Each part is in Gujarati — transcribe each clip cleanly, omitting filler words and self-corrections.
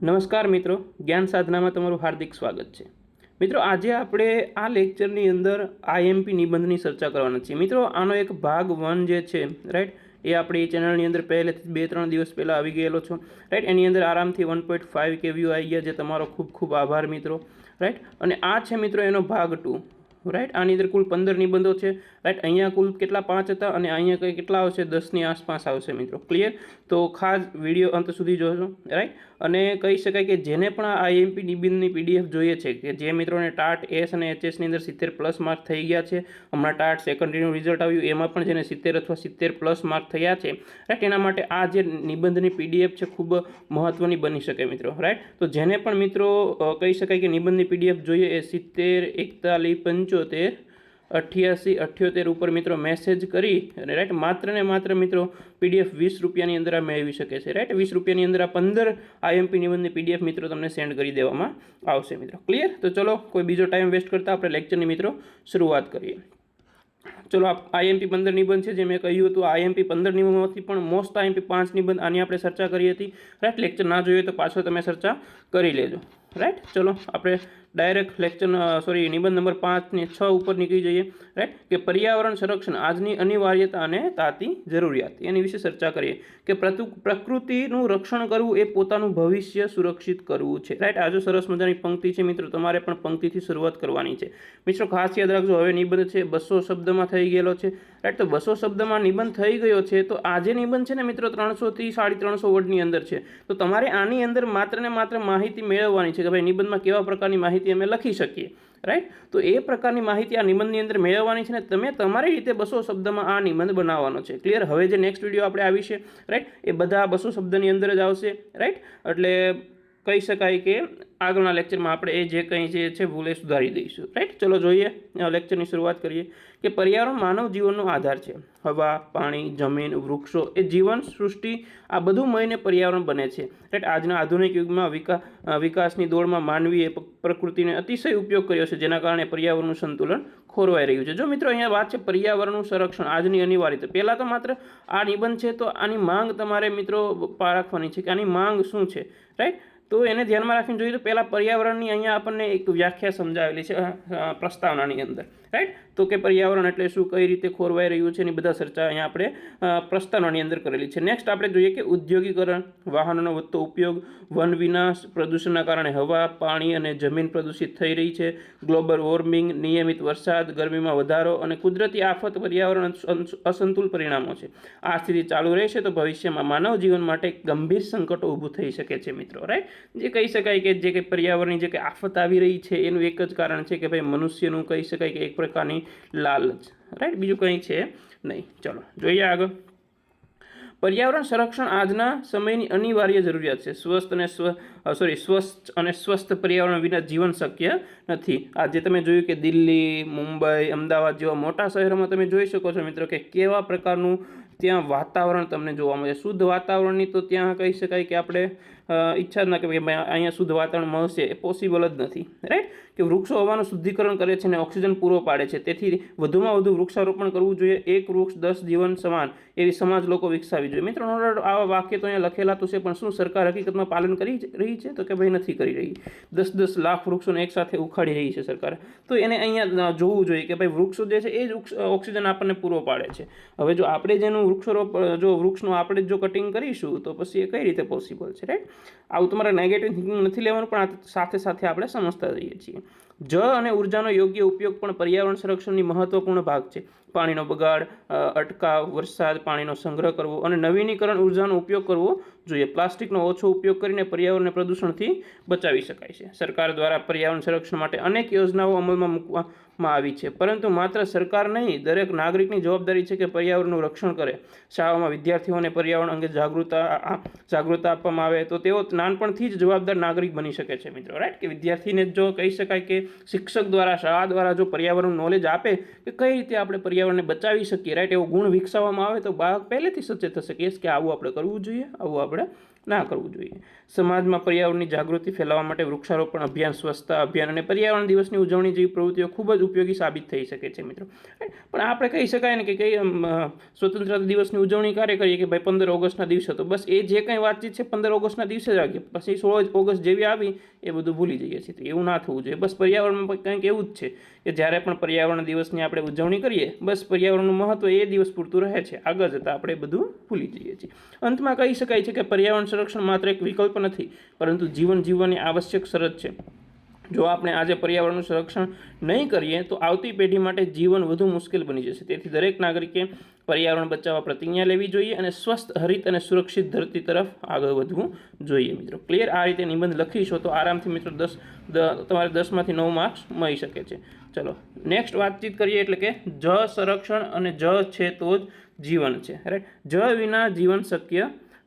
નમસ્કાર મિત્રો, જ્ઞાન સાધનામાં તમારું હાર્દિક સ્વાગત છે। મિત્રો, આજે આપણે આ લેક્ચરની અંદર આઈએમપી નિબંધની ચર્ચા કરવાના છીએ। મિત્રો, આનો એક ભાગ 1 જે છે રાઈટ, એ આપણી ચેનલની અંદર પહેલેથી 2-3 દિવસ પહેલાં આવી ગયેલો છો રાઈટ। એની અંદર આરામથી 1.5 કે વ્યૂ આવી ગયા, જે તમારો ખૂબ ખૂબ આભાર મિત્રો રાઈટ। અને આ છે મિત્રો એનો ભાગ 2 રાઈટ। આની અંદર કુલ 15 નિબંધો છે રાઈટ। અહીંયા કુલ કેટલા 5 હતા અને અહીંયા કંઈ કેટલા આવશે, 10ની આસપાસ આવશે મિત્રો, ક્લિયર। તો ખાસ વિડીયો અંત સુધી જોજો રાઈટ। અને કહી શકાય કે જેને પણ આ આઈએમપી નિબંધની પીડીએફ જોઈએ છે, કે જે મિત્રોને ટાટ એસ અને એચએસની અંદર 70+ માર્ક થઈ ગયા છે, હમણાં ટાટ સેકન્ડરીનું રિઝલ્ટ આવ્યું એમાં પણ જેને 70 અથવા 70+ માર્ક થયા છે રાઈટ, એના માટે આ જે નિબંધની પીડીએફ છે ખૂબ મહત્ત્વની બની શકે મિત્રો રાઈટ। તો જેને પણ મિત્રો કહી શકાય કે નિબંધની પીડીએફ જોઈએ એ 70 41 75 88 78 ઉપર મિત્રો મેસેજ કરી અને રાઈટ માત્ર ને માત્ર મિત્રો પીડીએફ 20 રૂપિયાની અંદર આ મેળવી શકે છે રાઈટ। 20 રૂપિયાની અંદર આ 15 આઈએમપી નિબંધની પીડીએફ મિત્રો તમને સેન્ડ કરી દેવામાં આવશે મિત્રો, ક્લિયર। તો ચલો કોઈ બીજો ટાઈમ વેસ્ટ કરતા આપણે લેક્ચરની મિત્રો શરૂઆત કરીએ। ચલો, આઈએમપી 15 નિબંધ છે, જે મેં કહ્યું હતું આઈએમપી 15 નિબંધમાંથી પણ મોસ્ટ આઈએમપી 5 નિબંધ આની આપણે ચર્ચા કરી હતી રાઈટ। લેક્ચર ના જોઈએ તો પાછો તમે ચર્ચા કરી લેજો રાઈટ। ચલો આપણે ડાયરેક્ટ નિબંધ નંબર 5 ને 6 ઉપર નીકળી જઈએ રાઈટ, કે પર્યાવરણ સંરક્ષણ આજની અનિવાર્યતા અને તાતી જરૂરિયાત, એની વિશે ચર્ચા કરીએ કે પ્રકૃતિનું રક્ષણ કરવું એ પોતાનું ભવિષ્ય સુરક્ષિત કરવું છે રાઈટ। આ જો સરસ મજાની પંક્તિ છે મિત્રો, તમારે પણ પંક્તિથી શરૂઆત કરવાની છે મિત્રો, ખાસ યાદ રાખજો। હવે નિબંધ છે 200 શબ્દમાં થઈ ગયેલો છે રાઈટ। તો 200 શબ્દમાં નિબંધ થઈ ગયો છે, તો આ જે નિબંધ છે ને મિત્રો 300 થી 350 વર્ડની અંદર છે, તો તમારે આની અંદર માત્ર ને માત્ર માહિતી મેળવવાની છે કે ભાઈ નિબંધમાં કેવા પ્રકારની માહિતી અમે લખી શકીએ રાઈટ। તો એ પ્રકારની માહિતી આ નિબંધની અંદર મેળવવાની છે ને તમે તમારી રીતે 200 શબ્દમાં આ નિબંધ બનાવવાનો છે, ક્લિયર। હવે જે નેક્સ્ટ વિડીયો આપણે આવી છે રાઈટ, એ બધા 200 શબ્દની અંદર જ આવશે રાઈટ। એટલે કહી શકાય કે આગળના લેક્ચરમાં આપણે એ જે કંઈ જે છે ભૂલે સુધારી દઈશું રાઈટ। ચલો જોઈએ, લેક્ચરની શરૂઆત કરીએ કે પર્યાવરણ માનવ જીવનનો આધાર છે। હવા, પાણી, જમીન, વૃક્ષો એ જીવન સૃષ્ટિ આ બધું મળીને પર્યાવરણ બને છે રાઈટ। આજના આધુનિક યુગમાં વિકાસની દોડમાં માનવીએ પ્રકૃતિને અતિશય ઉપયોગ કર્યો છે, જેના કારણે પર્યાવરણનું સંતુલન ખોરવાઈ રહ્યું છે। જો મિત્રો અહીંયા વાત છે પર્યાવરણનું સંરક્ષણ આજની અનિવાર્યતા, પહેલાં તો માત્ર આ નિબંધ છે તો આની માંગ તમારે મિત્રો પારખવાની છે કે આની માંગ શું છે રાઈટ। તો એને ધ્યાનમાં રાખીને જોઈએ તો પહેલાં પર્યાવરણની અહીંયા આપણને એક વ્યાખ્યા સમજાવેલી છે પ્રસ્તાવનાની અંદર રાઈટ। તો કે પર્યાવરણ એટલે શું, કઈ રીતે ખોરવાઈ રહ્યું છે, એની બધા ચર્ચા અહીંયા આપણે પ્રસ્તાવનાની અંદર કરેલી છે। નેક્સ્ટ આપણે જોઈએ કે ઉદ્યોગીકરણ, વાહનોનો વધતો ઉપયોગ, વન વિનાશ, પ્રદૂષણના કારણે હવા, પાણી અને જમીન પ્રદૂષિત થઈ રહી છે, ગ્લોબલ વોર્મિંગ, નિયમિત વરસાદ, ગરમીમાં વધારો અને કુદરતી આફત પર્યાવરણ અસંતુલ પરિણામો છે। આ સ્થિતિ ચાલુ રહેશે તો ભવિષ્યમાં માનવ જીવન માટે ગંભીર સંકટો ઊભું થઈ શકે છે મિત્રો રાઈટ। જે કહી શકાય કે જે કંઈ પર્યાવરણની જે કંઈ આફત આવી રહી છે એનું એક જ કારણ છે કે ભાઈ મનુષ્યનું કહી શકાય કે એક પ્રકારની લાલચ રાઈટ, બીજું કંઈ છે નહીં। ચલો જોઈએ આગળ। પર્યાવરણ સંરક્ષણ આજના સમયની અનિવાર્ય જરૂરિયાત છે। સ્વસ્થ અને સ્વસ્થ પર્યાવરણ વિના જીવન શક્ય નથી। આજે તમે જોયું કે દિલ્હી, મુંબઈ, અમદાવાદ જેવા મોટા શહેરોમાં તમે જોઈ શકો છો મિત્રો કે કેવા પ્રકારનું ત્યાં વાતાવરણ તમને જોવા મળે। શુદ્ધ વાતાવરણની તો ત્યાં કહી શકાય કે આપણે ઈચ્છા જ ના કે ભાઈ અહીંયા શુદ્ધ વાતાવરણ મળશે, એ પોસિબલ જ નથી રાઈટ। કે વૃક્ષો હવાનું શુદ્ધિકરણ કરે છે અને ઓક્સિજન પૂરો પાડે છે, તેથી વધુમાં વધુ વૃક્ષારોપણ કરવું જોઈએ। 1 વૃક્ષ 10 જીવન સમાન એવી સમાજ લોકો વિકસાવી જોઈએ। મિત્રો આવા વાક્ય તો અહીંયા લખેલા તો છે, પણ શું સરકાર હકીકતમાં પાલન કરી રહી છે તો કે ભાઈ નથી કરી રહી। 10-10 લાખ વૃક્ષોને એકસાથે ઉખાડી રહી છે સરકાર, તો એને અહીંયા જોવું જોઈએ કે ભાઈ વૃક્ષો જે છે એ જ ઓક્સિજન આપણને પૂરો પાડે છે। હવે જો આપણે જેનું વૃક્ષનું આપણે જો કટિંગ કરીશું તો પછી એ કઈ રીતે પોસિબલ છે રાઈટ। આવું તમારે નેગેટિવ થિંકિંગ નથી લેવાનું, પણ સાથે સાથે આપણે સમજતા રહીએ છીએ। જળ અને ઉર્જાનો યોગ્ય ઉપયોગ પણ પર્યાવરણ સંરક્ષણની મહત્વપૂર્ણ ભાગ છે। પાણીનો બગાડ અટકાવ, વરસાદ પાણીનો સંગ્રહ કરવો અને નવીનીકરણ ઉર્જાનો ઉપયોગ કરવો જોઈએ। પ્લાસ્ટિકનો ઓછો ઉપયોગ કરીને પર્યાવરણને પ્રદૂષણથી બચાવી શકાય છે। સરકાર દ્વારા પર્યાવરણ સંરક્ષણ માટે અનેક યોજનાઓ અમલમાં મૂકવામાં આવી છે, પરંતુ માત્ર સરકાર નહીં, દરેક નાગરિકની જવાબદારી છે કે પર્યાવરણનું રક્ષણ કરે। શાળામાં વિદ્યાર્થીઓને પર્યાવરણ અંગે જાગૃતતા આપવામાં આવે તો તેઓ નાનપણથી જ જવાબદાર નાગરિક બની શકે છે મિત્રો રાઈટ। કે વિદ્યાર્થીને જો કહી શકાય કે શિક્ષક દ્વારા, શાળા દ્વારા જો પર્યાવરણ નોલેજ આપે કે કઈ રીતે આપણે પર્યાવરણને બચાવી શકીએ રાઈટ, એવો ગુણ વિકસાવવામાં આવે તો બાળક પહેલેથી સચેત થશે કે આવું આપણે કરવું જોઈએ, આવું આપણે ના કરવું જોઈએ। સમાજમાં પર્યાવરણની જાગૃતિ ફેલાવવા માટે વૃક્ષારોપણ અભિયાન, સ્વચ્છતા અભિયાન અને પર્યાવરણ દિવસની ઉજવણી જેવી પ્રવૃત્તિઓ ખૂબ જ ઉપયોગી સાબિત થઈ શકે છે મિત્રો। પણ આપણે કહી શકાય ને કે સ્વતંત્રતા દિવસની ઉજવણી ક્યારે કરીએ કે ભાઈ 15 ઓગસ્ટના દિવસે, તો બસ એ જે કંઈ વાતચીત છે 15 ઓગસ્ટના દિવસે જ રાખીએ, પછી 16 ઓગસ્ટ જેવી આવી એ બધું ભૂલી જઈએ છીએ। તો એવું ના થવું જોઈએ। બસ પર્યાવરણમાં કંઈક એવું જ છે કે જ્યારે પણ પર્યાવરણ દિવસની આપણે ઉજવણી કરીએ, બસ પર્યાવરણનું મહત્વ એ દિવસ પૂરતું રહે છે, આગળ જતાં આપણે બધું ભૂલી જઈએ છીએ। અંતમાં કહી શકાય છે કે પર્યાવરણ સંરક્ષણ માત્ર એક વિકલ્પ નથી, પરંતુ જીવન જીવવાની આવશ્યક શરત છે। જો આપણે આજે પર્યાવરણનું સંરક્ષણ નહીં કરીએ તો આવતી પેઢી માટે જીવન વધુ મુશ્કેલ બની જશે। તેથી દરેક નાગરિકે પર્યાવરણ બચાવવા પ્રતિજ્ઞા લેવી જોઈએ અને સ્વસ્થ, હરિત અને સુરક્ષિત ધરતી તરફ આગળ વધવું જોઈએ મિત્રો। ક્લિયર? આ રીતે નિબંધ લખીશો તો આરામથી મિત્રો તમારે 10માંથી 9 માર્ક્સ મળી શકે છે। ચલો નેક્સ્ટ વાતચીત કરીએ, એટલે કે જળ સંરક્ષણ અને જળ છે તો જ જીવન છે, રાઈટ। જળ વિના જીવન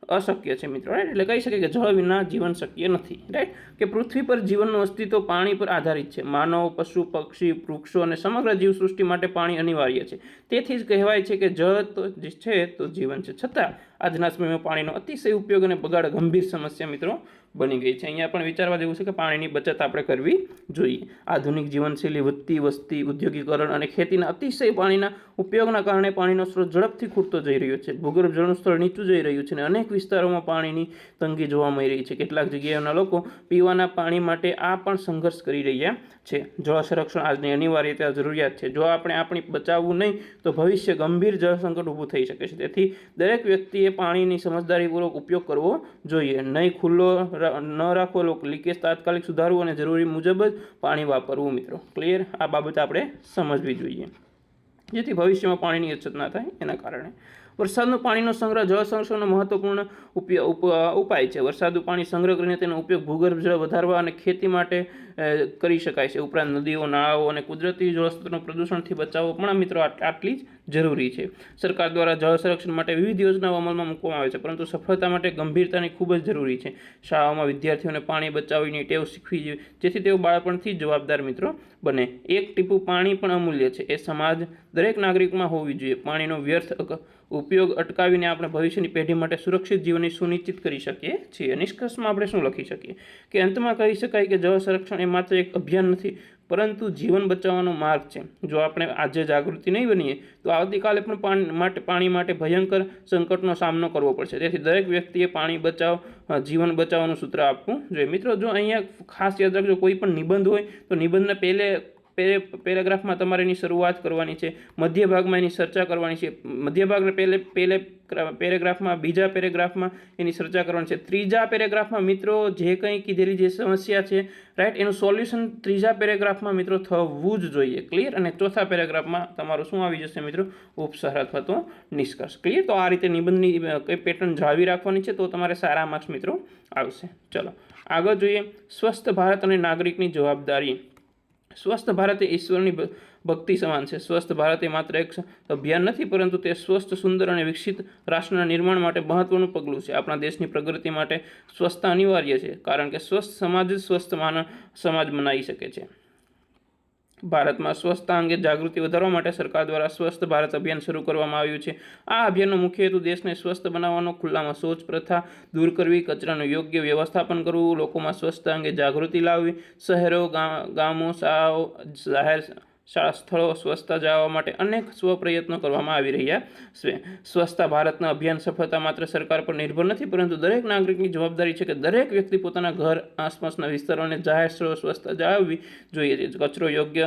અશક્ય છે મિત્રો, રાઈટ। એટલે કહી શકીએ કે જળ વિના જીવન શક્ય નથી, રાઈટ। કે પૃથ્વી પર જીવનનું અસ્તિત્વ પાણી પર આધારિત છે। માનવ, પશુ, પક્ષી, વૃક્ષો અને સમગ્ર જીવસૃષ્ટિ માટે પાણી અનિવાર્ય છે। તેથી જ કહેવાય છે કે જળ તો છે તો જીવન છે। છતાં આજના સમયમાં પાણીનો અતિશય ઉપયોગ અને બગાડ ગંભીર સમસ્યા મિત્રો બની ગઈ છે। અહીંયા પણ વિચારવા જેવું છે કે પાણીની બચત આપણે કરવી જોઈએ। આધુનિક જીવનશૈલી, વધતી વસ્તી, ઉદ્યોગીકરણ અને ખેતીના અતિશય પાણીના ઉપયોગના કારણે પાણીનો સ્ત્રોત ઝડપથી ખૂટતો જઈ રહ્યો છે। ભૂગર્ભ જળનું સ્તર નીચું જઈ રહ્યું છે અને અનેક વિસ્તારોમાં પાણીની તંગી જોવા મળી રહી છે। કેટલાક જગ્યાઓના લોકો પીવાના પાણી માટે આ પણ સંઘર્ષ કરી રહ્યા છે। જળ સંરક્ષણ આજની અનિવાર્યતા, જરૂરિયાત છે। જો આપણે આપણી બચાવવું નહીં તો ભવિષ્ય ગંભીર જળ સંકટ ઊભું થઈ શકે છે। તેથી દરેક વ્યક્તિએ પાણીની સમજદારીપૂર્વક ઉપયોગ કરવો જોઈએ, નહીં ખુલ્લો ન રાખવો, લીકેજ તાત્કાલિક સુધારવું અને જરૂરી મુજબ જ પાણી વાપરવું મિત્રો। ક્લિયર? આ બાબત આપણે સમજવી જોઈએ જેથી ભવિષ્યમાં પાણીની અછત ના થાય એના કારણે। વરસાદનું પાણીનો સંગ્રહ જળ સંરક્ષણનો મહત્વપૂર્ણ ઉપાય છે। વરસાદનું પાણી સંગ્રહ કરીને તેનો ઉપયોગ ભૂગર્ભ જળ વધારવા અને ખેતી માટે કરી શકાય છે। ઉપરાંત નદીઓ, નાળાઓ અને કુદરતી જળસ્ત્રોતનું પ્રદૂષણથી બચાવવો પણ મિત્રો આટલી જ જરૂરી છે। સરકાર દ્વારા જળ સંરક્ષણ માટે વિવિધ યોજનાઓ અમલમાં મૂકવામાં આવે છે, પરંતુ સફળતા માટે ગંભીરતાની ખૂબ જ જરૂરી છે। શાળાઓમાં વિદ્યાર્થીઓને પાણી બચાવવાની ટેવ શીખવી જોઈએ જેથી તેઓ બાળપણથી જ જવાબદાર મિત્રો બને। એક ટીપું પાણી પણ અમૂલ્ય છે, એ સમાજ દરેક નાગરિકમાં હોવી જોઈએ। પાણીનો વ્યર્થ ઉપયોગ અટકાવીને આપણે ભવિષ્યની પેઢી માટે સુરક્ષિત જીવનની સુનિશ્ચિત કરી શકીએ છીએ। નિષ્કર્ષમાં આપણે શું લખી શકીએ કે અંતમાં કહી શકાય કે જળ સંરક્ષણ એ માત્ર એક અભિયાન નથી, પરંતુ જીવન બચાવવાનો માર્ગ છે। જો આપણે આજે જાગૃતિ નહીં બનીએ તો આવતીકાલે પણ પાણી માટે ભયંકર સંકટનો સામનો કરવો પડશે। તેથી દરેક વ્યક્તિએ પાણી બચાવ, જીવન બચાવવાનું સૂત્ર આપવું જોઈએ। મિત્રો જો અહીંયા ખાસ યાદ રાખજો, કોઈ પણ નિબંધ હોય તો નિબંધના પેરેગ્રાફમાં તમારે એની શરૂઆત કરવાની છે, મધ્ય ભાગમાં એની ચર્ચા કરવાની છે, મધ્ય ભાગના પહેલે પેરેગ્રાફમાં, બીજા પેરેગ્રાફમાં એની ચર્ચા કરવાની છે, ત્રીજા પેરેગ્રાફમાં મિત્રો જે કંઈ કીધેલી જે સમસ્યા છે, રાઈટ, એનું સોલ્યુશન ત્રીજા પેરેગ્રાફમાં મિત્રો થવું જ જોઈએ। ક્લિયર? અને ચોથા પેરેગ્રાફમાં તમારું શું આવી જશે મિત્રો? ઉપસર અથવા તો નિષ્કર્ષ। ક્લિયર? તો આ રીતે નિબંધની કઈ પેટર્ન જાળવી રાખવાની છે તો તમારે સારા માર્ક્સ મિત્રો આવશે। ચલો આગળ જોઈએ, સ્વસ્થ ભારત અને નાગરિકની જવાબદારી। સ્વસ્થ ભારત એ ઈશ્વરની ભક્તિ સમાન છે। સ્વસ્થ ભારત એ માત્ર એક અભિયાન નથી, પરંતુ તે સ્વસ્થ, સુંદર અને વિકસિત રાષ્ટ્રના નિર્માણ માટે મહત્વનું પગલું છે। આપણા દેશની પ્રગતિ માટે સ્વસ્થતા અનિવાર્ય છે, કારણ કે સ્વસ્થ સમાજ જ સ્વસ્થ સમાજ બનાવી શકે છે। ભારતમાં સ્વચ્છતા અંગે જાગૃતિ વધારવા માટે સરકાર દ્વારા સ્વસ્થ ભારત અભિયાન શરૂ કરવામાં આવ્યું છે। આ અભિયાનનો મુખ્ય હેતુ દેશને સ્વસ્થ બનાવવાનો, ખુલ્લામાં શૌચ પ્રથા દૂર કરવી, કચરાનું યોગ્ય વ્યવસ્થાપન કરવું, લોકોમાં સ્વચ્છતા અંગે જાગૃતિ લાવવી, શહેરો, ગામો, શાળાઓ, જાહેર શાળા સ્થળો સ્વચ્છતા જાળવવા માટે અનેક પ્રયત્નો કરવામાં આવી રહ્યા છે। સ્વચ્છતા ભારતના અભિયાન સફળતા માત્ર સરકાર પર નિર્ભર નથી, પરંતુ દરેક નાગરિકની જવાબદારી છે કે દરેક વ્યક્તિ પોતાના ઘર, આસપાસના વિસ્તારો અને જાહેર સ્થળો સ્વચ્છતા જાળવવી જોઈએ। કચરો યોગ્ય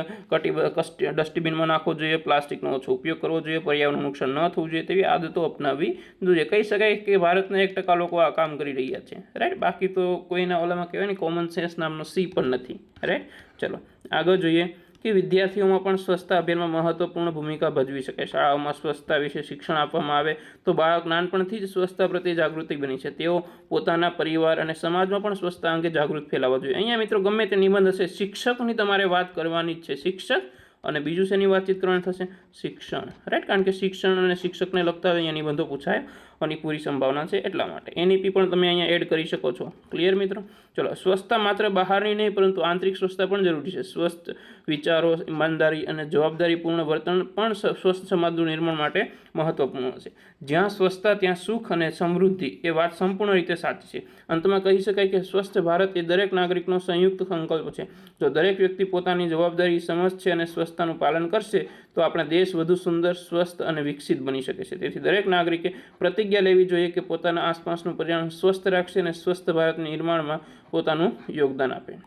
ડસ્ટબિનમાં નાખવો જોઈએ, પ્લાસ્ટિકનો ઓછો ઉપયોગ કરવો જોઈએ, પર્યાવરણનું નુકસાન ન થવું જોઈએ તેવી આદતો અપનાવવી જોઈએ। કહી શકાય કે ભારતના 1% લોકો આ કામ કરી રહ્યા છે, રાઈટ। બાકી તો કોઈના ઓલામાં કહેવાય ને કોમન સેન્સ નામનો સી પણ નથી, રાઈટ। ચલો આગળ જોઈએ કે વિદ્યાર્થીઓમાં પણ સ્વચ્છતા અભિયાનમાં મહત્વપૂર્ણ ભૂમિકા ભજવી શકે। શાળાઓમાં સ્વચ્છતા વિશે શિક્ષણ આપવામાં આવે તો બાળક નાનપણથી જ સ્વચ્છતા પ્રત્યે જાગૃતિ બની છે। તેઓ પોતાના પરિવાર અને સમાજમાં પણ સ્વચ્છતા અંગે જાગૃત ફેલાવવા જોઈએ। અહીંયા મિત્રો ગમે તે નિબંધ હશે, શિક્ષકની તમારે વાત કરવાની જ છે। શિક્ષક અને બીજું શેની વાતચીત કરવાની થશે? શિક્ષણ, રાઈટ। કારણ કે શિક્ષણ અને શિક્ષકને લગતા અહીંયા નિબંધો પૂછાય અને પૂરી સંભાવના છે એટલા માટે NEP પણ તમે અહીંયા એડ કરી શકો છો। ક્લિયર મિત્રો? ચલો, સ્વસ્થતા માત્ર બહારની નહીં પરંતુ આંતરિક સ્વસ્થતા પણ જરૂરી છે. સ્વસ્થ વિચારો, ઈમાનદારી અને જવાબદારીપૂર્ણ વર્તન પણ સ્વસ્થ સમાજનું નિર્માણ માટે મહત્વપૂર્ણ છે. જ્યાં સ્વસ્થતા ત્યાં સુખ અને સમૃદ્ધિ, એ વાત સંપૂર્ણ રીતે સાચી છે. અંતમાં કહી શકાય કે સ્વસ્થ ભારત એ દરેક નાગરિકનો સંયુક્ત સંકલ્પ છે. જો દરેક વ્યક્તિ પોતાની જવાબદારી સમજશે અને સ્વચ્છતાનું પાલન કરશે તો આપણા દેશ વધુ સુંદર, સ્વસ્થ અને વિકસિત બની શકે છે. તેથી દરેક નાગરિકે પ્રતિજ્ઞા લેવી જોઈએ કે પોતાના આસપાસનું પર્યાવરણ સ્વસ્થ રાખશે અને સ્વસ્થ ભારતના નિર્માણમાં પોતાનું યોગદાન આપે.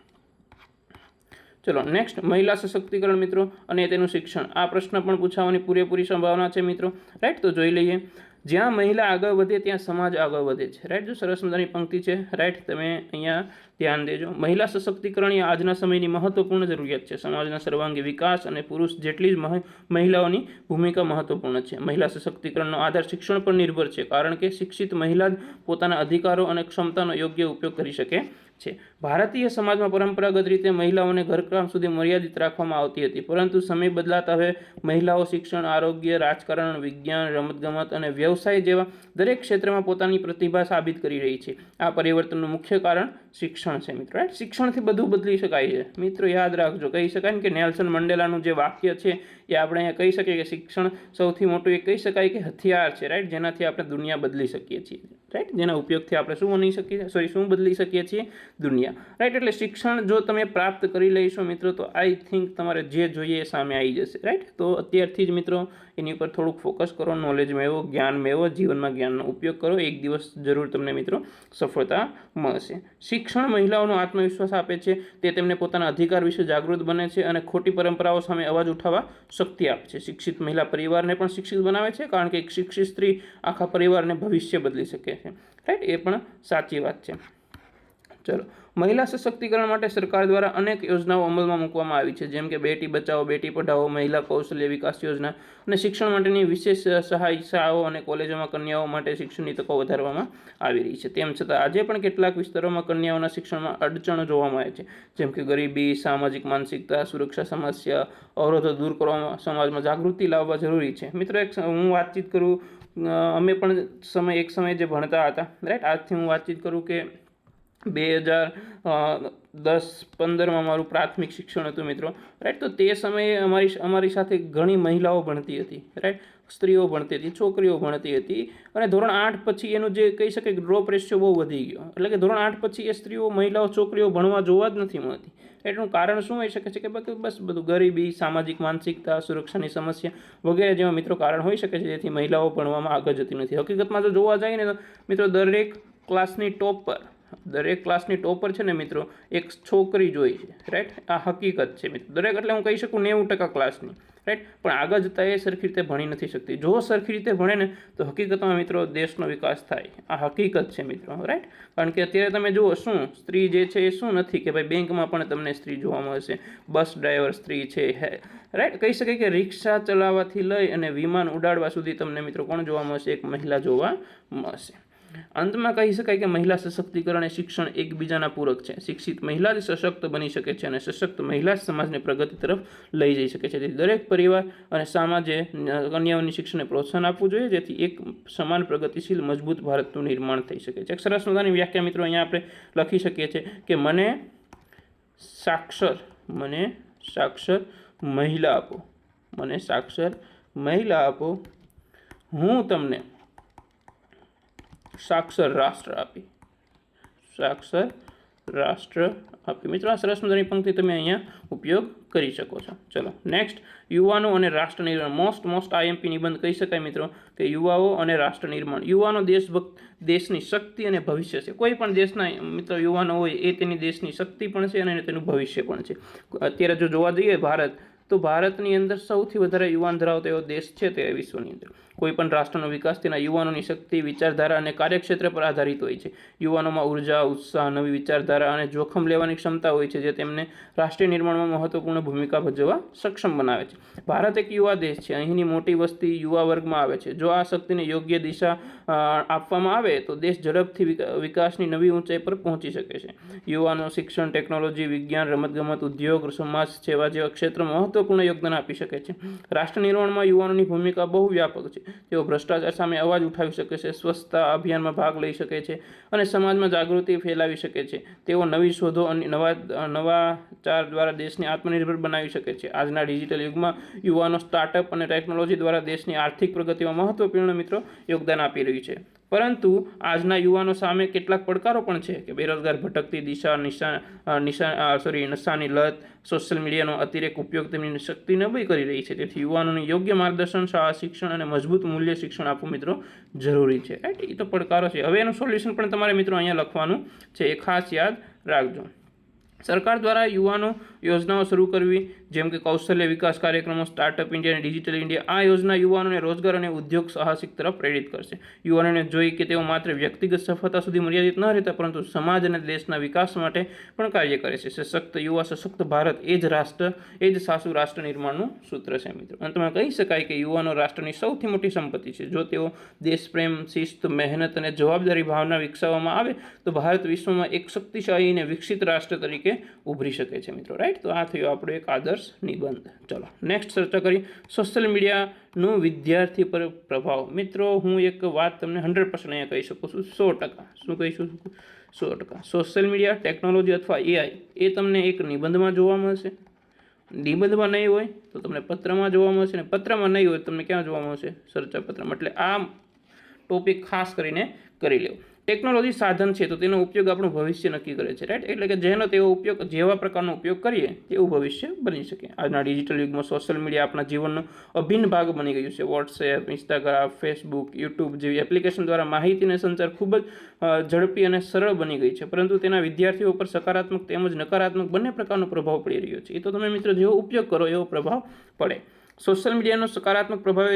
ચલો, નેક્સ્ટ, મહિલા સશક્તિકરણ મિત્રો અને તેનું શિક્ષણ. આ પ્રશ્ન પણ પૂછાવાની પૂરેપૂરી સંભાવના છે મિત્રો, રાઈટ. તો જોઈ લઈએ. જ્યાં મહિલા આગળ વધે ત્યાં સમાજ આગળ વધે છે, રાઈટ. જો સરસ મજાની પંક્તિ છે, રાઈટ. તમે અહીંયા ધ્યાન દેજો. મહિલા સશક્તિકરણ એ આજના સમયની મહત્વપૂર્ણ જરૂરિયાત છે. સમાજના સર્વાંગી વિકાસ અને પુરુષ જેટલી જ મહિલાઓની ભૂમિકા મહત્વપૂર્ણ છે. મહિલા સશક્તિકરણનો આધાર શિક્ષણ પર નિર્ભર છે, કારણ કે શિક્ષિત મહિલા જ પોતાના અધિકારો અને ક્ષમતાનો યોગ્ય ઉપયોગ કરી શકે છે. ભારતીય સમાજમાં પરંપરાગત રીતે મહિલાઓને ઘરકામ સુધી મર્યાદિત રાખવામાં આવતી હતી, પરંતુ સમય બદલાતા હવે મહિલાઓ શિક્ષણ, આરોગ્ય, રાજકારણ, વિજ્ઞાન, રમતગમત અને વ્યવસાય જેવા દરેક ક્ષેત્રમાં પોતાની પ્રતિભા સાબિત કરી રહી છે. આ પરિવર્તનનું મુખ્ય કારણ શિક્ષણ છે મિત્રો, રાઈટ. શિક્ષણથી બધું બદલી શકાય છે મિત્રો, યાદ રાખજો. કહી શકાય ને કે નેલ્સન મંડેલાનું જે વાક્ય છે એ આપણે અહીંયા કહી શકીએ કે શિક્ષણ સૌથી મોટું એ કહી શકાય કે હથિયાર છે, રાઈટ, જેનાથી આપણે દુનિયા બદલી શકીએ છીએ, રાઈટ. જેના ઉપયોગથી આપણે શું બદલી શકીએ છીએ? દુનિયા, રાઈટ. એટલે શિક્ષણ જો તમે પ્રાપ્ત કરી લઈશો મિત્રો તો આઈ થિંક તમારે જે જોઈએ એ સામે આવી જશે, રાઈટ. તો અત્યારથી જ મિત્રો એની ઉપર થોડુંક ફોકસ કરો, નોલેજ મેળવો, જ્ઞાન મેળવો, જીવનમાં જ્ઞાનનો ઉપયોગ કરો. એક દિવસ જરૂર તમને મિત્રો સફળતા મળશે. શિક્ષણ મહિલાઓનો આત્મવિશ્વાસ આપે છે, તે તેમને પોતાના અધિકાર વિશે જાગૃત બને છે અને ખોટી પરંપરાઓ સામે અવાજ ઉઠાવવા શક્તિ આપે છે. શિક્ષિત મહિલા પરિવારને પણ શિક્ષિત બનાવે છે, કારણ કે એક શિક્ષિત સ્ત્રી આખા પરિવારને ભવિષ્ય બદલી શકે છે, રાઈટ. એ પણ સાચી વાત છે. ચલો, મહિલા સશક્તિકરણ માટે સરકાર દ્વારા અનેક યોજનાઓ અમલમાં મૂકવામાં આવી છે, જેમ કે બેટી બચાવો, બેટી પઢાઓ, મહિલા કૌશલ્ય વિકાસ યોજના અને શિક્ષણ માટેની વિશેષ સહાય શાળાઓ અને કોલેજોમાં કન્યાઓ માટે શિક્ષણની તકો વધારવામાં આવી રહી છે. તેમ છતાં આજે પણ કેટલાક વિસ્તારોમાં કન્યાઓના શિક્ષણમાં અડચણો જોવા મળે છે, જેમ કે ગરીબી, સામાજિક માનસિકતા, સુરક્ષા સમસ્યા, અવરોધો દૂર કરવામાં સમાજમાં જાગૃતિ લાવવા જરૂરી છે. મિત્રો, હું વાતચીત કરું, અમે પણ એક સમય જે ભણતા હતા, રાઈટ. આજથી હું વાતચીત કરું કે 2010-15માં મારું પ્રાથમિક શિક્ષણ હતું મિત્રો, રાઈટ. તો તે સમયે અમારી સાથે ઘણી મહિલાઓ ભણતી હતી, રાઈટ. સ્ત્રીઓ ભણતી હતી, છોકરીઓ ભણતી હતી, અને ધોરણ 8 પછી એનું જે કહી શકાય કે ડ્રોપ રેશિયો બહુ વધી ગયો. એટલે કે ધોરણ 8 પછી એ સ્ત્રીઓ, મહિલાઓ, છોકરીઓ ભણવા જોવા જ નથી મળતી. એનું કારણ શું હોઈ શકે છે કે બસ બધું ગરીબી, સામાજિક માનસિકતા, સુરક્ષાની સમસ્યા વગેરે જેવા મિત્રો કારણ હોઈ શકે છે, જેથી મહિલાઓ ભણવામાં આગળ જતી નથી. હકીકતમાં જો જોવા જઈએ ને તો મિત્રો દરેક ક્લાસની ટોપર છે ને મિત્રો એક છોકરી જોઈ છે, રાઈટ. આ હકીકત છે મિત્રો, દરેક, એટલે હું કહી શકું 90% ક્લાસની, રાઈટ. પણ આગળ જતાં એ સરખી રીતે ભણી નથી શકતી. જો સરખી રીતે ભણે ને તો હકીકતમાં મિત્રો દેશનો વિકાસ થાય. આ હકીકત છે મિત્રો, રાઈટ. કારણ કે અત્યારે તમે જુઓ, શું સ્ત્રી જે છે એ શું નથી કે ભાઈ બેંકમાં પણ તમને સ્ત્રી જોવા મળશે, બસ ડ્રાઈવર સ્ત્રી છે, રાઈટ. કહી શકાય કે રિક્ષા ચલાવવાથી લઈ અને વિમાન ઉડાડવા સુધી તમને મિત્રો કોણ જોવા મળશે? એક મહિલા જોવા મળશે. અંતમાં કહી શકાય કે મહિલા સશક્તિકરણ અને શિક્ષણ એકબીજાના પૂરક છે. શિક્ષિત મહિલા જ સશક્ત બની શકે છે અને સશક્ત મહિલા જ સમાજને પ્રગતિ તરફ લઈ જઈ શકે છે. તેથી દરેક પરિવાર અને સમાજે કન્યાઓની શિક્ષણને પ્રોત્સાહન આપવું જોઈએ, જેથી એક સમાન, પ્રગતિશીલ, મજબૂત ભારતનું નિર્માણ થઈ શકે છે. એક સરસ મજાની વ્યાખ્યા મિત્રો અહીંયા આપણે લખી શકીએ છીએ કે મને સાક્ષર મહિલા આપો, મને સાક્ષર મહિલા આપો, હું તમને સાક્ષર રાષ્ટ્ર આપી. મિત્રો, આ સરસ મજાની પંક્તિ તમે અહીંયા ઉપયોગ કરી શકો છો. ચલો, નેક્સ્ટ, યુવાનો અને રાષ્ટ્ર નિર્માણ. મોસ્ટ આઈએમપી નિબંધ કહી શકાય મિત્રો કે યુવાઓ અને રાષ્ટ્ર નિર્માણ. યુવાનો દેશની શક્તિ અને ભવિષ્ય છે. કોઈ પણ દેશના મિત્રો યુવાનો હોય એ તેની દેશની શક્તિ પણ છે અને તેનું ભવિષ્ય પણ છે. અત્યારે જો જોવા જઈએ તો ભારતની અંદર સૌથી વધારે યુવાન ધરાવતો એવો દેશ છે તે વિશ્વની અંદર. કોઈ પણ રાષ્ટ્રનો વિકાસ તેના યુવાનોની શક્તિ, વિચારધારા અને કાર્યક્ષેત્ર પર આધારિત હોય છે. યુવાનોમાં ઉર્જા, ઉત્સાહ, નવી વિચારધારા અને જોખમ લેવાની ક્ષમતા હોય છે, જે તેમને રાષ્ટ્રીય નિર્માણમાં મહત્વપૂર્ણ ભૂમિકા ભજવવા સક્ષમ બનાવે છે. ભારત એક યુવા દેશ છે. અહીંની મોટી વસ્તી યુવા વર્ગમાં આવે છે. જો આ શક્તિને યોગ્ય દિશા આપવામાં આવે તો દેશ ઝડપથી વિકાસની નવી ઊંચાઈ પર પહોંચી શકે છે. યુવાનો શિક્ષણ, ટેકનોલોજી, વિજ્ઞાન, રમતગમત, ઉદ્યોગ, સમાજ સેવા જેવા ક્ષેત્રમાં મહત્વપૂર્ણ યોગદાન આપી શકે છે. રાષ્ટ્ર નિર્માણમાં યુવાનોની ભૂમિકા બહુ વ્યાપક છે. તેઓ ભ્રષ્ટાચાર સામે અવાજ ઉઠાવી શકે છે, સ્વચ્છતા અભિયાનમાં ભાગ લઈ શકે છે અને સમાજમાં જાગૃતિ ફેલાવી શકે છે. તેઓ નવી શોધો અને નવાચાર દ્વારા દેશને આત્મનિર્ભર બનાવી શકે છે. આજના ડિજિટલ યુગમાં યુવાનો સ્ટાર્ટઅપ અને ટેકનોલોજી દ્વારા દેશની આર્થિક પ્રગતિમાં મહત્વપૂર્ણ મિત્રો યોગદાન આપી રહ્યું છે. પરંતુ આજના યુવાનો સામે કેટલાક પડકારો પણ છે કે બેરોજગાર, ભટકતી દિશા, નશાની લત, સોશિયલ મીડિયાનો અતિરેક ઉપયોગ તેમની શક્તિ નબળી કરી રહી છે. તેથી યુવાનોને યોગ્ય માર્ગદર્શન, શાળા શિક્ષણ અને મજબૂત મૂલ્ય શિક્ષણ આપવું મિત્રો જરૂરી છે. રાઈટ, એ તો પડકારો છે. હવે એનું સોલ્યુશન પણ તમારે મિત્રો અહીંયા લખવાનું છે, એ ખાસ યાદ રાખજો. સરકાર દ્વારા યુવાનો યોજનાઓ શરૂ કરવી, જેમ કે કૌશલ્ય વિકાસ કાર્યક્રમો, સ્ટાર્ટઅપ ઇન્ડિયા અને ડિજિટલ ઇન્ડિયા. આ યોજના યુવાનોને રોજગાર અને ઉદ્યોગ સાહસિક તરફ પ્રેરિત કરશે. યુવાનોને જોઈ કે તેઓ માત્ર વ્યક્તિગત સફળતા સુધી મર્યાદિત ન રહેતા, પરંતુ સમાજ અને દેશના વિકાસ માટે પણ કાર્ય કરે છે. સશક્ત યુવા, સશક્ત ભારત, એ જ સાચું રાષ્ટ્ર નિર્માણનું સૂત્ર છે મિત્રો. અંતમાં કહી શકાય કે યુવાનો રાષ્ટ્રની સૌથી મોટી સંપત્તિ છે. જો તેઓ દેશપ્રેમ, શિસ્ત, મહેનત અને જવાબદારી ભાવના વિકસાવવામાં આવે તો ભારત વિશ્વમાં એક શક્તિશાળી અને વિકસિત રાષ્ટ્ર તરીકે ઉભરી શકે છે મિત્રો. રાઈટ, તો આ થયો આપણો એક આદર્શ નિબંધ. ચલો નેક્સ્ટ ચર્ચા કરી સોશિયલ મીડિયાનું વિદ્યાર્થી પર પ્રભાવ. મિત્રો હું એક વાત તમને 100% અહીંયા કહી શકું છું, 100%. શું કહીશું? 100%. સોશિયલ મીડિયા, ટેકનોલોજી અથવા એઆઈ એ તમને એક નિબંધમાં જોવા મળશે. નિબંધમાં નહીં હોય તો તમને પત્રમાં જોવા મળશે, અને પત્રમાં નહીં હોય તો તમને ક્યાં જોવા મળશે? ચર્ચા પત્રમાં. એટલે આ ટોપિક ખાસ કરીને કરી લેવો. ટેકનોલોજી સાધન છે તો તેનો ઉપયોગ આપણું ભવિષ્ય નક્કી કરે છે. રાઈટ, એટલે કે જેનો તેવો ઉપયોગ, જેવા પ્રકારનો ઉપયોગ કરીએ તેવું ભવિષ્ય બની શકે. આજના ડિજિટલ યુગમાં સોશિયલ મીડિયા આપણા જીવનનો અભિન્ન ભાગ બની ગયું છે. વોટ્સએપ, ઇન્સ્ટાગ્રામ, ફેસબુક, યુટ્યુબ જેવી એપ્લિકેશન દ્વારા માહિતી અને સંચાર ખૂબ જ ઝડપી અને સરળ બની ગઈ છે. પરંતુ તેના વિદ્યાર્થીઓ પર સકારાત્મક તેમજ નકારાત્મક બંને પ્રકારનો પ્રભાવ પડી રહ્યો છે. એ તો તમે મિત્રો જેવો ઉપયોગ કરો એવો પ્રભાવ પડે. સોશિયલ મીડિયાનો સકારાત્મક પ્રભાવ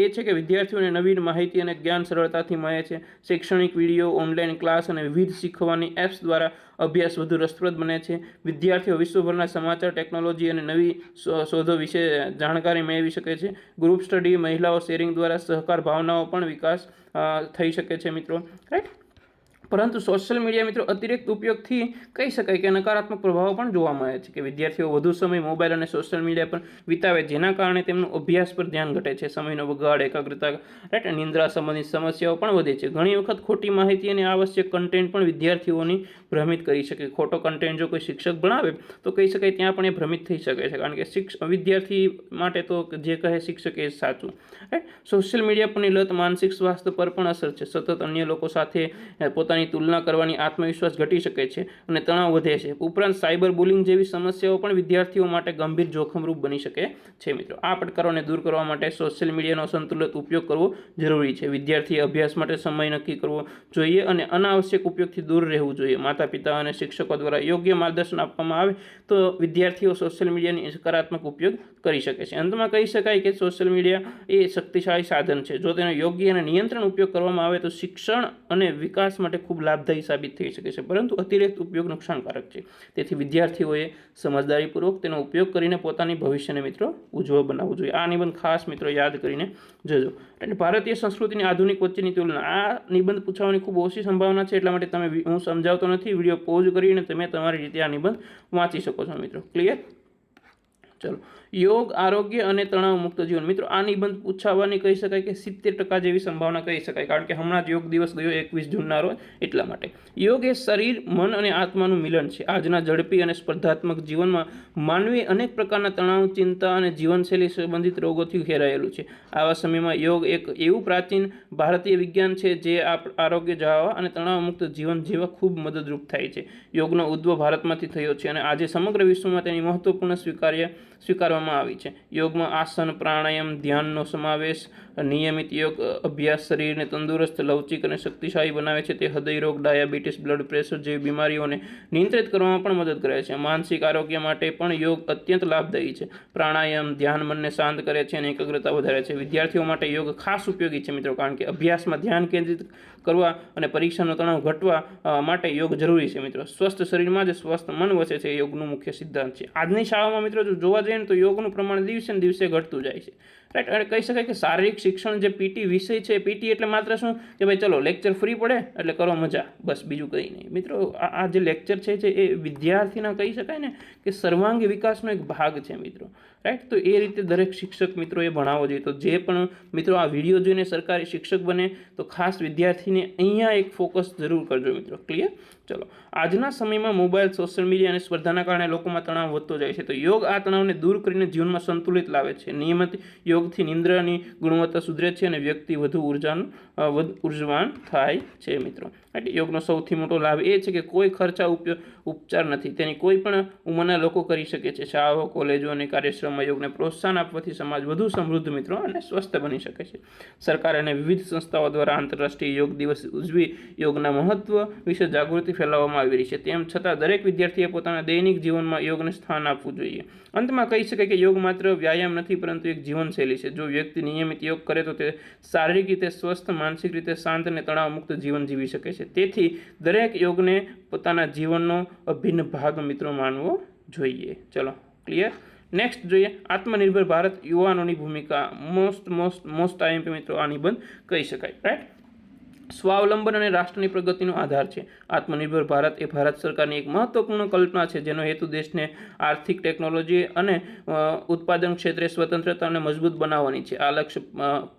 એ છે કે વિદ્યાર્થીઓને નવીન માહિતી અને જ્ઞાન સરળતાથી મળે છે. શૈક્ષણિક વિડીયો, ઓનલાઈન ક્લાસ અને વિવિધ શીખવાની એપ્સ દ્વારા અભ્યાસ વધુ રસપ્રદ બને છે. વિદ્યાર્થીઓ વિશ્વભરના સમાચાર, ટેકનોલોજી અને નવી શોધો વિશે જાણકારી મેળવી શકે છે. ગ્રુપ સ્ટડી, મહિલાઓ શેરિંગ દ્વારા સહકાર ભાવનાઓ પણ વિકાસ થઈ શકે છે મિત્રો. રાઈટ, પરંતુ સોશિયલ મીડિયા મિત્રો અતિરિક્ત ઉપયોગથી કહી શકાય કે નકારાત્મક પ્રભાવો પણ જોવા મળે છે કે વિદ્યાર્થીઓ વધુ સમય મોબાઈલ અને સોશિયલ મીડિયા પર વિતાવે, જેના કારણે તેમનું અભ્યાસ પર ધ્યાન ઘટે છે. સમયનો બગાડ, એકાગ્રતા, રાઈટ, નિંદ્રા સંબંધિત સમસ્યાઓ પણ વધે છે. ઘણી વખત ખોટી માહિતી અને આવશ્યક કન્ટેન્ટ પણ વિદ્યાર્થીઓની ભ્રમિત કરી શકે. ખોટો કન્ટેન્ટ જો કોઈ શિક્ષક ભણાવે તો કહી શકાય ત્યાં પણ એ ભ્રમિત થઈ શકે છે, કારણ કે વિદ્યાર્થી માટે તો જે કહે શિક્ષક એ સાચું. રાઈટ, સોશિયલ મીડિયા પરની લત માનસિક સ્વાસ્થ્ય પર પણ અસર છે. સતત અન્ય લોકો સાથે પોતાની તુલના કરવાની આત્મવિશ્વાસ ઘટી શકે છે અને તણાવ વધે છે. ઉપરાંત સાયબર બુલિંગ જેવી સમસ્યાઓ પણ વિદ્યાર્થીઓ માટે ગંભીર જોખમરૂપ બની શકે છે મિત્રો. આ પડકારોને દૂર કરવા માટે સોશિયલ મીડિયાનો સંતુલિત ઉપયોગ કરવો જરૂરી છે. વિદ્યાર્થીએ અભ્યાસ માટે સમય નક્કી કરવો જોઈએ અને અનાવશ્યક ઉપયોગથી દૂર રહેવું જોઈએ. માતા પિતા અને શિક્ષકો દ્વારા યોગ્ય માર્ગદર્શન આપવામાં આવે તો વિદ્યાર્થીઓ સોશિયલ મીડિયાની સકારાત્મક ઉપયોગ કરી શકે છે. અંતમાં કહી શકાય કે સોશિયલ મીડિયા એ શક્તિશાળી સાધન છે. જો તેનો યોગ્ય અને નિયંત્રણ ઉપયોગ કરવામાં આવે તો શિક્ષણ અને વિકાસ માટે ખૂબ લાભદાયી સાબિત થઈ શકે છે, પરંતુ અતિરિક્ત ઉપયોગ નુકસાનકારક છે. તેથી વિદ્યાર્થીઓએ સમજદારીપૂર્વક તેનો ઉપયોગ કરીને પોતાની ભવિષ્યને મિત્રો ઉજ્જવળ બનાવવું જોઈએ. આ નિબંધ ખાસ મિત્રો યાદ કરીને જજો. ભારતીય સંસ્કૃતિની આધુનિક વચ્ચેની તુલના. આ નિબંધ પૂછવાની ખૂબ ઓછી સંભાવના છે, એટલા માટે તમે, હું સમજાવતો નથી, વિડીયો પોઝ કરીને તમે તમારી રીતે આ નિબંધ વાંચી શકો છો મિત્રો. ક્લિયર? ચલો, યોગ, આરોગ્ય અને તણાવ મુક્ત જીવન. મિત્રો આ નિબંધ પૂછાવાની કહી શકાય કે 70% જેવી સંભાવના કહી શકાય, કારણ કે હમણાં જ યોગ દિવસ ગયો 21 જૂનના રોજ. એટલા માટે યોગ એ શરીર, મન અને આત્માનું મિલન છે. આજના ઝડપી અને સ્પર્ધાત્મક જીવનમાં માનવી અનેક પ્રકારના તણાવ, ચિંતા અને જીવનશૈલી સંબંધિત રોગોથી ઘેરાયેલું છે. આવા સમયમાં યોગ એક એવું પ્રાચીન ભારતીય વિજ્ઞાન છે જે આરોગ્ય જાળવવા અને તણાવ મુક્ત જીવન જીવવા ખૂબ મદદરૂપ થાય છે. યોગનો ઉદ્ભવ ભારતમાંથી થયો છે અને આજે સમગ્ર વિશ્વમાં તેની મહત્વપૂર્ણ સ્વીકારવામાં આવી છે. યોગમાં આસન, પ્રાણાયામ, ધ્યાનનો સમાવેશ. નિયમિત યોગ અભ્યાસ શરીરને તંદુરસ્ત, લવચિક અને શક્તિશાળી બનાવે છે. તે હૃદયરોગ, ડાયાબિટીસ, બ્લડ પ્રેશર જેવી બીમારીઓને નિયંત્રિત કરવામાં પણ મદદ કરે છે. માનસિક આરોગ્ય માટે પણ યોગ અત્યંત લાભદાયી છે. પ્રાણાયામ, ધ્યાન મનને શાંત કરે છે અને એકાગ્રતા વધારે છે. વિદ્યાર્થીઓ માટે યોગ ખાસ ઉપયોગી છે મિત્રો, કારણ કે અભ્યાસમાં ધ્યાન કેન્દ્રિત કરવા અને પરીક્ષાનો તણાવ ઘટવા માટે યોગ જરૂરી છે મિત્રો. સ્વસ્થ શરીરમાં જ સ્વસ્થ મન વસે છે, યોગનું મુખ્ય સિદ્ધાંત છે. આજની શાળામાં મિત્રો જો જોવા જઈએ તો યોગનું પ્રમાણ દિવસે ને દિવસે ઘટતું જાય છે. રાઈટ, અને કહી શકાય કે શારીરિક શિક્ષણ જે પીટી વિષય છે, પીટી એટલે માત્ર શું કે ભાઈ ચલો લેક્ચર ફ્રી પડે એટલે કરો મજા, બસ, બીજું કંઈ નહીં મિત્રો. આ જે લેક્ચર છે એ વિદ્યાર્થીના કહી શકાય ને કે સર્વાંગી વિકાસનો એક ભાગ છે મિત્રો. રાઈટ। તો એ રીતે દરેક શિક્ષક મિત્રોએ ભણાવવો જોઈએ। તો જે પણ મિત્રો આ વિડીયો જોઈને સરકારી શિક્ષક બને તો ખાસ વિદ્યાર્થીને અહીંયા એક ફોકસ જરૂર કરજો મિત્રો। ક્લિયર? ચલો, આજના સમયમાં મોબાઈલ, સોશિયલ મીડિયા અને સ્પર્ધાના કારણે લોકોમાં તણાવ વધતો જાય છે। તો યોગ આ તણાવને દૂર કરીને જીવનમાં સંતુલિત લાવે છે। નિયમિત યોગથી નિંદ્રાની ગુણવત્તા સુધરે છે અને વ્યક્તિ વધુ ઉર્જાવાન થાય છે મિત્રો। યોગનો સૌથી મોટો લાભ એ છે કે કોઈ ખર્ચા ઉપચાર નથી, તેની કોઈ પણ ઉંમરના લોકો કરી શકે છે। શાળાઓ, કોલેજો અને કાર્યક્રમમાં યોગને પ્રોત્સાહન આપવાથી સમાજ વધુ સમૃદ્ધ મિત્રો અને સ્વસ્થ બની શકે છે। સરકાર અને વિવિધ સંસ્થાઓ દ્વારા આંતરરાષ્ટ્રીય યોગ દિવસ ઉજવી યોગના મહત્વ વિશે જાગૃતિ ફેલાવવામાં આવી રહી છે। તેમ છતાં દરેક વિદ્યાર્થીએ પોતાના દૈનિક જીવનમાં યોગને સ્થાન આપવું જોઈએ। અંતમાં કહી શકાય કે યોગ માત્ર વ્યાયામ નથી પરંતુ એક જીવનશૈલી છે। જો વ્યક્તિ નિયમિત યોગ કરે તો તે શારીરિક રીતે સ્વસ્થ, માનસિક રીતે શાંત અને તણાવમુક્ત જીવન જીવી શકે છે। તેથી દરેક યોગને પોતાના જીવનનો અભિન્ન ભાગ મિત્રો માનવો જોઈએ। ચલો, ક્લિયર? નેક્સ્ટ જોઈએ આત્મનિર્ભર ભારત યુવાનોની ભૂમિકા। મોસ્ટ આઈએમપી મિત્રો આ નિબંધ કહી શકાય, રાઈટ। સ્વાવલંબન અને રાષ્ટ્રની પ્રગતિનો આધાર છે। આત્મનિર્ભર ભારત એ ભારત સરકારની એક મહત્વપૂર્ણ કલ્પના છે જેનો હેતુ દેશને આર્થિક, ટેકનોલોજી અને ઉત્પાદન ક્ષેત્રે સ્વતંત્રતા અને મજબૂત બનાવવાની છે। આ લક્ષ્ય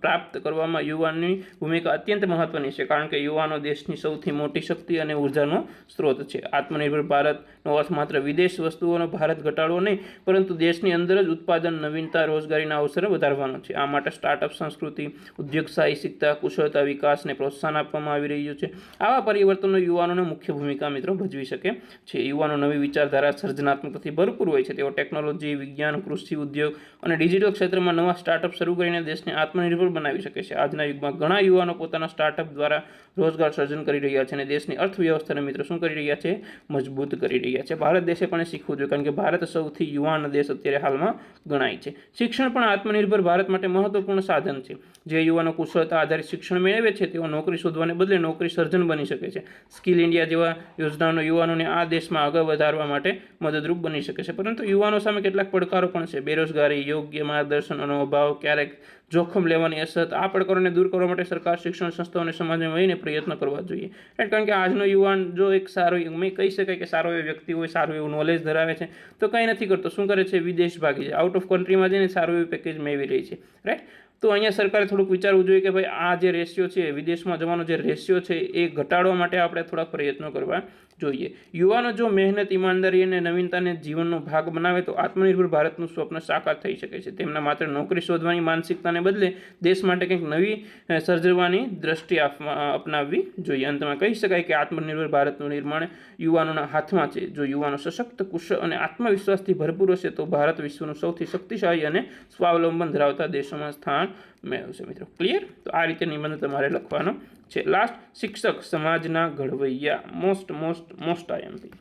પ્રાપ્ત કરવામાં યુવાનની ભૂમિકા અત્યંત મહત્વની છે કારણ કે યુવાનો દેશની સૌથી મોટી શક્તિ અને ઉર્જાનો સ્ત્રોત છે। આત્મનિર્ભર ભારતનો અર્થ માત્ર વિદેશ વસ્તુઓનો ભારત ઘટાડવો નહીં પરંતુ દેશની અંદર જ ઉત્પાદન, નવીનતા, રોજગારીના અવસરો વધારવાનો છે। આ માટે સ્ટાર્ટઅપ સંસ્કૃતિ, ઉદ્યોગ સાહસિકતા, કુશળતા વિકાસને પ્રોત્સાહન આપવામાં આવી રહ્યું છે। આવા પરિવર્તનો યુવાનોને મુખ્ય ભૂમિકા મિત્રો ભજવી શકે છે। યુવાનો નવી વિચારધારા, સર્જનાત્મકતાથી ભરપૂર હોય છે। તેઓ ટેકનોલોજી, વિજ્ઞાન, કૃષિ, ઉદ્યોગ અને ડિજિટલ ક્ષેત્રમાં નવા સ્ટાર્ટઅપ શરૂ કરીને દેશને આત્મનિર્ભર બનાવી શકે છે। આજના યુગમાં ઘણા યુવાનો પોતાના સ્ટાર્ટઅપ દ્વારા રોજગાર સર્જન કરી રહ્યા છે અને દેશની અર્થવ્યવસ્થાને મિત્રો શું કરી રહ્યા છે? મજબૂત કરી રહ્યા છે। ભારત દેશે પણ શીખવું જોઈએ કારણ કે ભારત સૌથી યુવાન દેશ અત્યારે હાલમાં ગણાય છે। શિક્ષણ પણ આત્મનિર્ભર ભારત માટે મહત્વપૂર્ણ સાધન છે। જે યુવાનો કુશળતા આધારિત શિક્ષણ મેળવે છે તેઓ નોકરી શોધવાને બદલે નોકરી સર્જન બની શકે છે। સ્કિલ ઇન્ડિયા જેવા યોજનાઓનો યુવાનોને આ દેશમાં આગળ વધારવા માટે મદદરૂપ બની શકે છે। પરંતુ યુવાનો સામે કેટલાક પડકારો પણ છે। બેરોજગારી, યોગ્ય માર્ગદર્શનનો અભાવ, ક્યારેક જોખમ લેવાની અસર। આ પડકારોને દૂર કરવા માટે સરકાર, શિક્ષણ સંસ્થાઓ અને સમાજને મળીને પ્રયત્ન કરવા જોઈએ। કારણ કે આજનો યુવાન જો એક સારો, મેં કહી શકાય કે સારો એવો વ્યક્તિ હોય, સારું એવું નોલેજ ધરાવે છે તો કંઈ નથી કરતો, શું કરે છે? વિદેશ ભાગી છે, આઉટ ઓફ કન્ટ્રીમાં જઈને સારું એવું પેકેજ મેળવી રહી છે, રાઈટ। તો અહીંયા સરકારે થોડુંક વિચારવું જોઈએ કે ભાઈ આ જે રેશિયો છે, વિદેશમાં જવાનો જે રેશિયો છે એ ઘટાડવા માટે આપણે થોડાક પ્રયત્નો કરવા જોઈએ। યુવાનો જો મહેનત, ઈમાનદારી અને નવીનતાને જીવનનો ભાગ બનાવે તો આત્મનિર્ભર ભારતનું સ્વપ્ન સાકાર થઈ શકે છે। તેમના માત્ર નોકરી શોધવાની માનસિકતાને બદલે દેશ માટે કંઈક નવી સર્જવાની દ્રષ્ટિ અપનાવવી જોઈએ। અંતમાં કહી શકાય કે આત્મનિર્ભર ભારતનું નિર્માણ યુવાનોના હાથમાં છે। જો યુવાનો સશક્ત, કુશળ અને આત્મવિશ્વાસથી ભરપૂર હશે તો ભારત વિશ્વનું સૌથી શક્તિશાળી અને સ્વાવલંબન ધરાવતા દેશોમાં સ્થાન મેળવશે મિત્રો। ક્લિયર? તો આ રીતે નિબંધ તમારે લખવાનો છે। લાસ્ટ, શિક્ષક સમાજના ઘડવૈયા। Most IMP.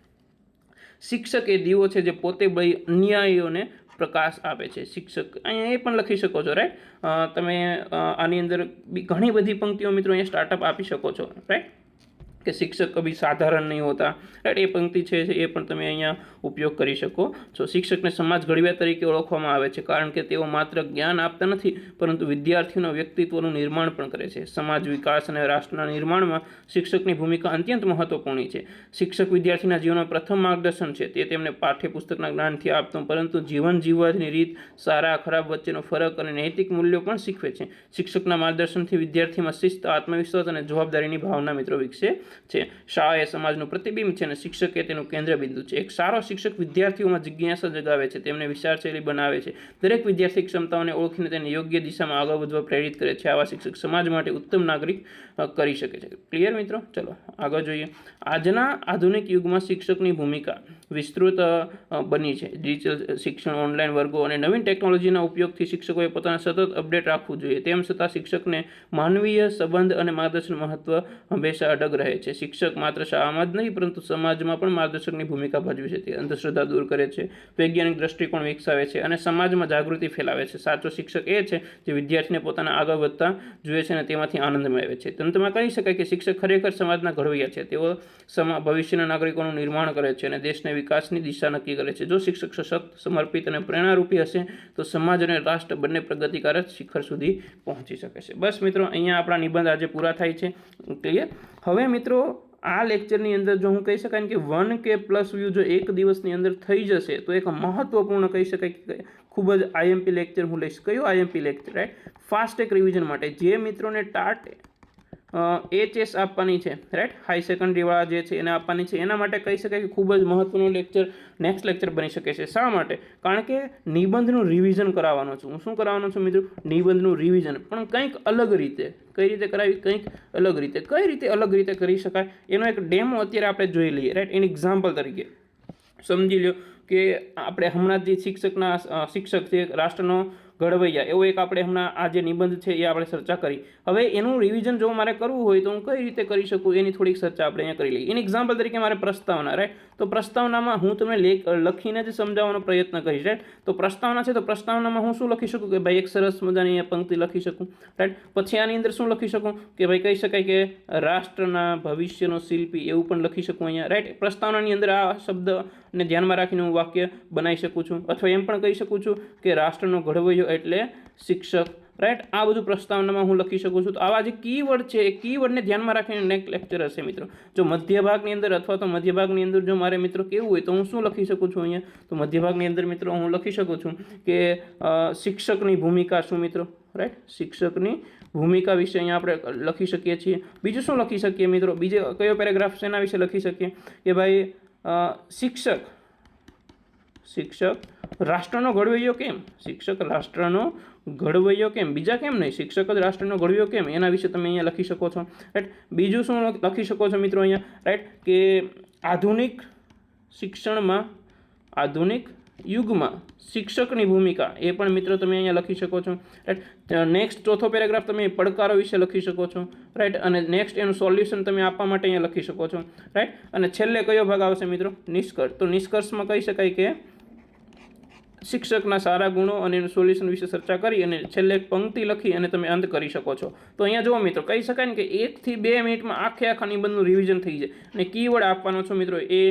શિક્ષક એ દીવો છે જે પોતે અન્યાયીઓને પ્રકાશ આપે છે। શિક્ષક અહીંયા એ પણ લખી શકો છો, રાઈટ। તમે આની અંદર ઘણી બધી પંક્તિઓ મિત્રો અહીંયા સ્ટાર્ટઅપ આપી શકો છો, રાઈટ, કે શિક્ષક કભી સાધારણ નહીં હોતા, રાઈટ। એ પંક્તિ છે એ પણ તમે અહીંયા ઉપયોગ કરી શકો છો। શિક્ષકને સમાજ ઘડવૈયા તરીકે ઓળખવામાં આવે છે કારણ કે તેઓ માત્ર જ્ઞાન આપતા નથી પરંતુ વિદ્યાર્થીઓના વ્યક્તિત્વનું નિર્માણ પણ કરે છે। સમાજ વિકાસ અને રાષ્ટ્રના નિર્માણમાં શિક્ષકની ભૂમિકા અત્યંત મહત્વપૂર્ણ છે। શિક્ષક વિદ્યાર્થીના જીવનનું પ્રથમ માર્ગદર્શન છે। તે તેમને પાઠ્યપુસ્તકના જ્ઞાનથી આપતો પરંતુ જીવન જીવવાની રીત, સારા ખરાબ વચ્ચેનો ફરક અને નૈતિક મૂલ્યો પણ શીખવે છે। શિક્ષકના માર્ગદર્શનથી વિદ્યાર્થીમાં શિસ્ત, આત્મવિશ્વાસ અને જવાબદારીની ભાવના મિત્રો વિકસે છે। શાળા એ સમાજનું પ્રતિબિંબ છે અને શિક્ષક એ તેનું કેન્દ્રબિંદુ છે। એક સારો શિક્ષક વિદ્યાર્થીઓમાં જિજ્ઞાસા જગાવે છે, તેમને વિચારશૈલી બનાવે છે, દરેક વિદ્યાર્થી ક્ષમતાઓને ઓળખીને તેને યોગ્ય દિશામાં આગળ વધવા પ્રેરિત કરે છે। આવા શિક્ષક સમાજ માટે ઉત્તમ નાગરિક કરી શકે છે। ક્લિયર મિત્રો? ચલો આગળ જોઈએ। આજના આધુનિક યુગમાં શિક્ષકની ભૂમિકા વિસ્તૃત બની છે। ડિજિટલ શિક્ષણ, ઓનલાઈન વર્ગો અને નવીન ટેકનોલોજીના ઉપયોગથી શિક્ષકોએ પોતાને સતત અપડેટ રાખવું જોઈએ। તેમ છતાં શિક્ષકને માનવીય સંબંધ અને માર્ગદર્શન મહત્વ હંમેશા અડગ રહે છે। શિક્ષક માત્ર શાળામાં જ નહીં પરંતુ સમાજમાં પણ માર્ગદર્શકની ભૂમિકા ભજવે છે। તે અંધશ્રદ્ધા દૂર કરે છે, વૈજ્ઞાનિક દ્રષ્ટિકોણ વિકસાવે છે અને સમાજમાં જાગૃતિ ફેલાવે છે। સાચો શિક્ષક એ છે જે વિદ્યાર્થીને પોતાના આગળ વધતા જુએ છે અને તેમાંથી આનંદ મેળવે છે। અંતમાં કહી શકાય કે શિક્ષક ખરેખર સમાજના ઘડવૈયા છે। તેઓ ભવિષ્યના નાગરિકોનું નિર્માણ કરે છે અને દેશના વિકાસની દિશા નક્કી કરે છે। જો શિક્ષક સશક્ત, સમર્પિત અને પ્રેરણારૂપી હશે તો સમાજ અને રાષ્ટ્ર બંને પ્રગતિકારક શિખર સુધી પહોંચી શકે છે। બસ મિત્રો, અહીંયા આપણા નિબંધ આજે પૂરા થાય છે। ક્લિયર? હવે મિત્રો આ લેક્ચરની અંદર જો હું કહી શકાય કે 1K+ વ્યૂ જો એક દિવસની અંદર થઈ જશે તો એક મહત્વપૂર્ણ કહી શકાય કે ખૂબ જ આઈએમપી લેક્ચર હું લઈશ. કયું IMP lecture? Right, fast track revision માટે જે મિત્રોને ટાટ HS આપવાની છે, રાઈટ, હાઈ સેકન્ડરીવાળા જે છે એને આપવાની છે, એના માટે કહી શકાય કે ખૂબ જ મહત્વનું લેક્ચર નેક્સ્ટ લેક્ચર બની શકે છે. શા માટે? કારણ કે નિબંધનું રિવિઝન કરાવવાનો છું. હું શું કરાવવાનો છું મિત્રો? નિબંધનું રિવિઝન, પણ કંઈક અલગ રીતે. કઈ રીતે કરાવી? કંઈક અલગ રીતે. કઈ રીતે અલગ રીતે કરી શકાય એનો એક ડેમો અત્યારે આપણે જોઈ લઈએ. રાઈટ, એન એક્ઝામ્પલ તરીકે સમજી લો કે આપણે હમણાં જે શિક્ષક છે રાષ્ટ્રનો ઘડવૈયા, એવો એક આપણે હમણાં આ જે નિબંધ છે એ આપણે ચર્ચા કરી. હવે એનું રિવિઝન જો મારે કરવું હોય તો હું કઈ રીતે કરી શકું એની થોડીક ચર્ચા આપણે અહીંયા કરી લઈએ. એની એક્ઝામ્પલ તરીકે મારે પ્રસ્તાવના, રાઈટ, તો પ્રસ્તાવનામાં હું તમને લખીને જ સમજાવવાનો પ્રયત્ન કરીશ. રાઈટ, તો પ્રસ્તાવના છે તો પ્રસ્તાવનામાં હું શું લખી શકું કે ભાઈ એક સરસ મજાની પંક્તિ લખી શકું. રાઈટ, પછી આની અંદર શું લખી શકું કે ભાઈ કહી શકાય કે રાષ્ટ્રના ભવિષ્યનો શિલ્પી, એવું પણ લખી શકું અહીંયા. રાઈટ, પ્રસ્તાવનાની અંદર આ શબ્દને ધ્યાનમાં રાખીને હું વાક્ય બનાવી શકું છું. અથવા એમ પણ કહી શકું છું કે રાષ્ટ્રનો ઘડવૈયો એટલે શિક્ષક. રાઈટ, આ બધું પ્રસ્તાવનામાં હું લખી શકું છું. તો આવા જે કીવર્ડ છે એ કીવર્ડને ધ્યાનમાં રાખીને નેક્સ્ટ લેક્ચર હશે મિત્રો. જો મધ્યભાગની અંદર અથવા તો મધ્યભાગની અંદર જો મારે મિત્રો કેવું હોય તો હું શું લખી શકું છું અહીંયા? તો મધ્યભાગની અંદર મિત્રો હું લખી શકું છું કે શિક્ષકની ભૂમિકા શું મિત્રો? રાઈટ, શિક્ષકની ભૂમિકા વિશે અહીંયા આપણે લખી શકીએ છીએ. બીજું શું લખી શકીએ મિત્રો? બીજો કયો પેરેગ્રાફ શેના વિશે લખી શકીએ કે ભાઈ શિક્ષક રાષ્ટ્રનો ઘડવૈયો કેમ? શિક્ષક રાષ્ટ્રનો ઘડવૈયો કેમ? બીજા કેમ નહીં, શિક્ષક જ રાષ્ટ્રનો ઘડવૈયો કેમ? એના વિશે તમે અહીંયા લખી શકો છો. રાઈટ, બીજું શું લખી શકો છો મિત્રો અહીંયા? રાઈટ, કે આધુનિક શિક્ષણમાં, આધુનિક યુગમાં શિક્ષકની ભૂમિકા, એ પણ મિત્રો તમે અહીંયા લખી શકો છો. રાઈટ, નેક્સ્ટ ચોથો પેરેગ્રાફ તમે પડકારો વિશે લખી શકો છો. રાઈટ, અને નેક્સ્ટ એનું સોલ્યુશન તમે આપવા માટે અહીંયા લખી શકો છો. રાઈટ, અને છેલ્લે કયો ભાગ આવશે મિત્રો? નિષ્કર્ષ. તો નિષ્કર્ષમાં કહી શકાય કે શિક્ષકના સારા ગુણો અને એનું સોલ્યુશન વિશે ચર્ચા કરી અને છેલ્લે એક પંક્તિ લખી અને તમે અંત કરી શકો છો. તો અહીંયા જુઓ મિત્રો, કહી શકાય ને કે 1 થી 2 મિનિટમાં આખા નિબંધનું રિવિઝન થઈ જાય. અને કીવર્ડ આપવાનો છો મિત્રો એ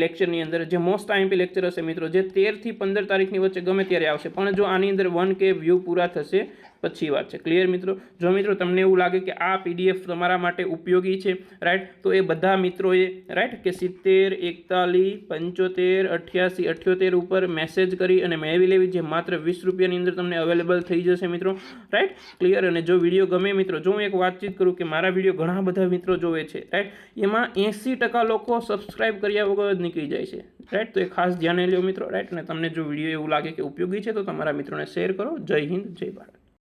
લેક્ચરની અંદર, જે મોસ્ટ આઈએમપી લેક્ચર હશે મિત્રો, જે 13 થી 15 તારીખની વચ્ચે ગમે ત્યારે આવશે. પણ જો આની અંદર 1K વ્યૂ પૂરા થશે પછી વાત છે. ક્લિયર મિત્રો? જો મિત્રો તમને એવું લાગે કે આ PDF તમારા માટે ઉપયોગી છે, રાઈટ, તો એ બધા મિત્રોએ, રાઈટ, કે 70 41 75 88 78 ઉપર મેસેજ કરી અને મેળવી લેવી, જે માત્ર 20 રૂપિયાની અંદર તમને અવેલેબલ થઈ જશે મિત્રો. Right, clear? અને જો વિડીયો ગમે મિત્રો, જો હું એક વાતચીત કરું કે મારા વિડીયો ઘણા બધા મિત્રો જોવે છે, રાઈટ, એમાં 80% લોકો સબસ્ક્રાઇબ કર્યા વગર જ નીકળી જાય છે. રાઈટ, તો એ ખાસ ધ્યાને લ્યો મિત્રો. રાઈટ, અને તમને જો વિડીયો એવું લાગે કે ઉપયોગી છે તો તમારા મિત્રોને શેર કરો. જય હિન્દ, જય ભારત.